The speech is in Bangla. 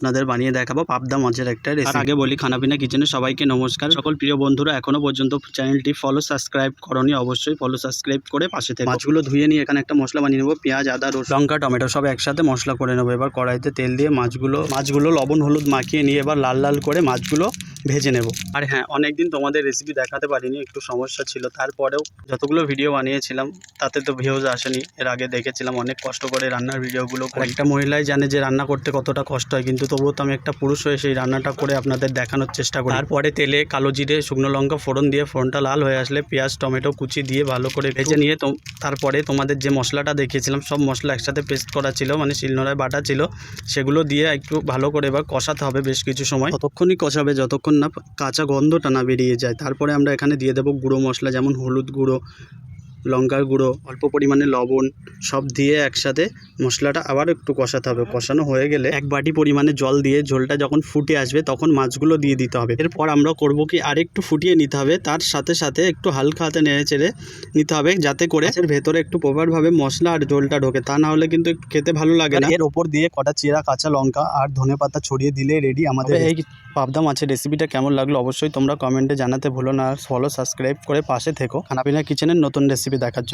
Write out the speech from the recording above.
আপনাদের বানিয়ে দেখাবো পাবদা মাছের একটা রেসিপি। আগে বলি খানাপিনা কিচেনে সবাইকে নমস্কার। সকল প্রিয় বন্ধুরা এখনো পর্যন্ত চ্যানেলটি সাবস্ক্রাইব করনি, অবশ্যই সাবস্ক্রাইব করে পাশে থেকে মাছগুলো ধুয়ে নিয়ে এখানে একটা মশলা বানিয়ে নেবো। পেঁয়াজ, আদা, রসুন, লঙ্কা, টমেটো সব একসাথে মশলা করে নেবো। এবার কড়াইতে তেল দিয়ে মাছগুলো লবণ হলুদ মাখিয়ে নিয়ে এবার লাল লাল করে মাছগুলো ভেজে নেব। আর হ্যাঁ, অনেকদিন তোমাদের রেসিপি দেখাতে পারিনি, একটু সমস্যা ছিল। তারপরেও যতগুলো ভিডিও বানিয়েছিলাম তাতে তো ভিউজ আসেনি। এর আগে দেখেছিলাম অনেক কষ্ট করে রান্নার ভিডিওগুলো। একটা মহিলাই জানে যে রান্না করতে কতটা কষ্ট হয়, কিন্তু তবুও তো আমি একটা পুরুষ হয়ে সেই রান্নাটা করে আপনাদের দেখানোর চেষ্টা করি। তারপরে তেলে কালো জিরে, শুকনো লঙ্কা ফোড়ন দিয়ে ফোড়নটা লাল হয়ে আসলে পেঁয়াজ টমেটো কুচি দিয়ে ভালো করে ভেজে নিয়ে তারপরে তোমাদের যে মশলাটা দেখিয়েছিলাম সব মশলা একসাথে পেস্ট করা ছিল, মানে শিলনোড়ায় বাটা ছিল, সেগুলো দিয়ে একটু ভালো করে এবার কষাতে হবে বেশ কিছু সময়। ততক্ষণই কষাবে যতক্ষণ না কাঁচা গন্ধটা না বেরিয়ে যায়। তারপরে আমরা এখানে দিয়ে দেবো গুঁড়ো মশলা, যেমন হলুদ গুঁড়ো, লঙ্কার গুঁড়ো, অল্প পরিমাণে লবণ, সব দিয়ে একসাথে মশলাটা আবার একটু কষাতে হবে। কষানো হয়ে গেলে 1 বাটি পরিমাণে জল দিয়ে ঝোলটা যখন ফুটে আসবে তখন মাছগুলো দিয়ে দিতে হবে। এরপর আমরা করব কি আরেকটু ফুটিয়ে নিতে হবে, তার সাথে সাথে একটু হালকা হাতে নেড়ে চেড়ে নিতে হবে, যাতে করে এর ভেতরে একটু প্রপারভাবে মশলা আর ঝোলটা ঢোকে। তা না হলে কিন্তু একটু খেতে ভালো লাগে না। এর ওপর দিয়ে কটা চিরা কাঁচা লঙ্কা আর ধনেপাতা ছড়িয়ে দিলে রেডি আমাদের এই পাবদা মাছের রেসিপিটা। কেমন লাগলো অবশ্যই তোমরা কমেন্টে জানাতে ভুলো না। আর সাবস্ক্রাইব করে পাশে থেকো খানাপিনা কিচেনের নতুন রেসিপি দেখার জন্য।